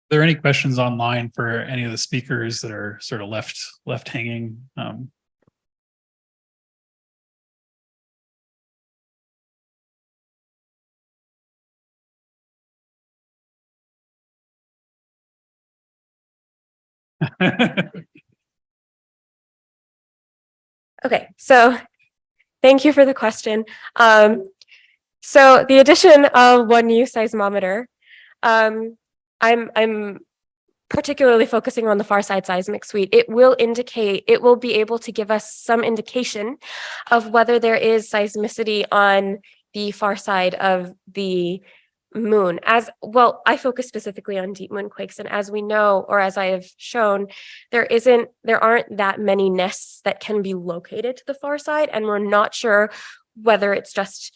there any questions online for any of the speakers that are sort of left hanging? Okay, so thank you for the question. So the addition of one new seismometer, I'm particularly focusing on the far side seismic suite. It will be able to give us some indication of whether there is seismicity on the far side of the moon. As well, I focus specifically on deep moon quakes, and as we know, or as I have shown, there aren't that many nests that can be located to the far side, and we're not sure whether it's just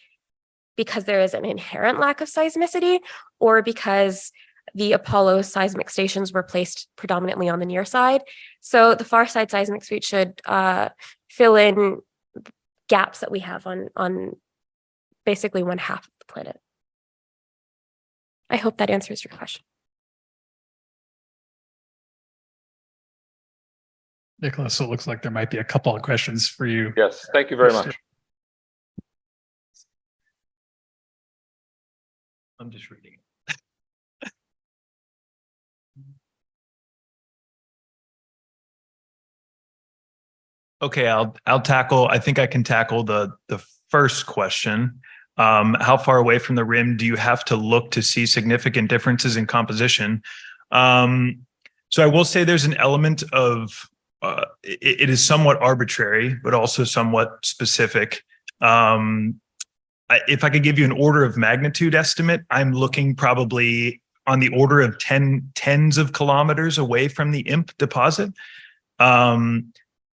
because there is an inherent lack of seismicity or because the Apollo seismic stations were placed predominantly on the near side. So the far side seismic suite should fill in gaps that we have on basically one half of the planet. I hope that answers your question. Nicholas, so it looks like there might be a couple of questions for you. Yes, thank you very much. I'm just reading. Okay, I think I can tackle the first question. How far away from the rim do you have to look to see significant differences in composition? So I will say there's an element of, it is somewhat arbitrary, but also somewhat specific. If I could give you an order of magnitude estimate, I'm looking probably on the order of tens of kilometers away from the IMP deposit.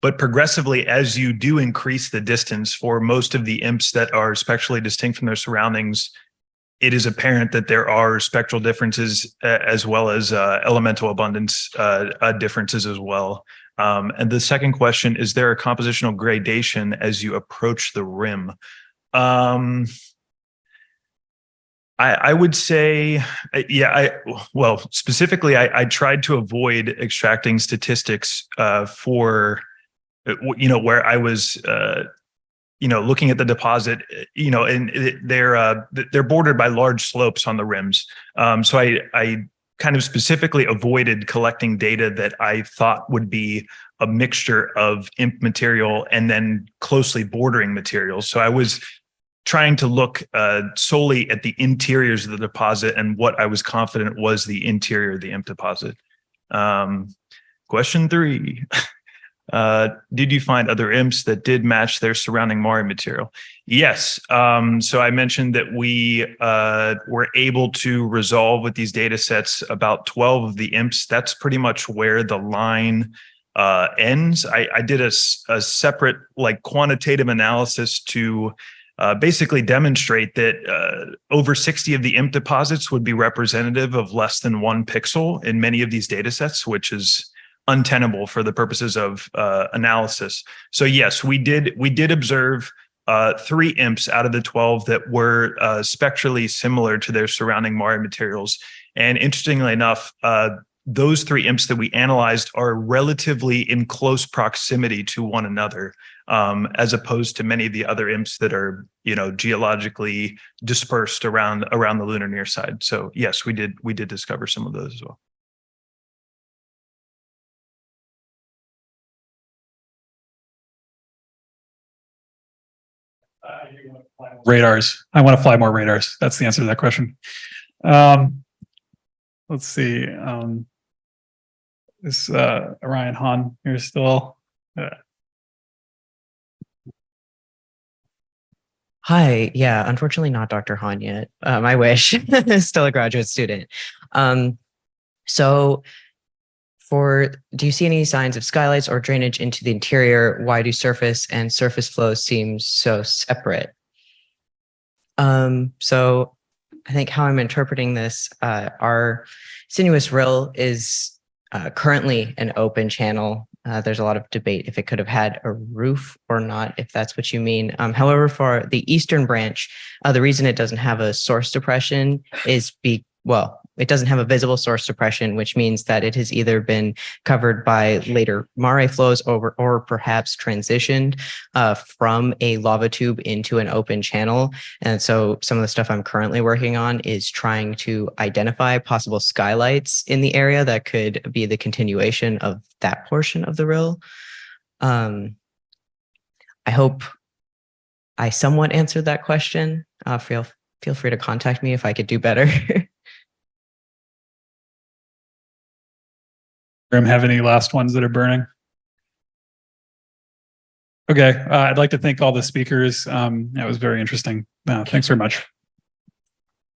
But progressively, as you do increase the distance for most of the IMPs that are spectrally distinct from their surroundings, it is apparent that there are spectral differences as well as elemental abundance differences as well. And the second question, is there a compositional gradation as you approach the rim? I would say, well, specifically, I tried to avoid extracting statistics for, where I was, looking at the deposit, and they're bordered by large slopes on the rims. So I kind of specifically avoided collecting data that I thought would be a mixture of IMP material and then closely bordering materials. So I was trying to look solely at the interiors of the deposit and what I was confident was the interior of the IMP deposit. Question 3. Did you find other IMPs that did match their surrounding Mari material? Yes. So I mentioned that we were able to resolve with these data sets about 12 of the IMPs. That's pretty much where the line ends. I did a separate quantitative analysis to basically demonstrate that over 60 of the IMP deposits would be representative of less than 1 pixel in many of these data sets, which is untenable for the purposes of analysis. So yes, we did observe 3 IMPs out of the 12 that were spectrally similar to their surrounding Mari materials. And interestingly enough, those 3 IMPs that we analyzed are relatively in close proximity to one another, as opposed to many of the other IMPs that are, geologically dispersed around the lunar near side. So yes, we did discover some of those as well. Radars. I want to fly more radars. That's the answer to that question. Let's see. Is Orion Hahn here still? Hi. Yeah, unfortunately not Dr. Hahn yet. I wish. Still a graduate student. So do you see any signs of skylights or drainage into the interior? Why do surface and surface flows seem so separate? So I think how I'm interpreting this, our sinuous rill is currently an open channel. There's a lot of debate if it could have had a roof or not, if that's what you mean. However, for the eastern branch, the reason it doesn't have a source depression is it doesn't have a visible source suppression, which means that it has either been covered by later mare flows or perhaps transitioned from a lava tube into an open channel. And so some of the stuff I'm currently working on is trying to identify possible skylights in the area that could be the continuation of that portion of the rill. I hope I somewhat answered that question. Feel free to contact me if I could do better. Have any last ones that are burning? Okay, I'd like to thank all the speakers. That was very interesting. Thanks very much.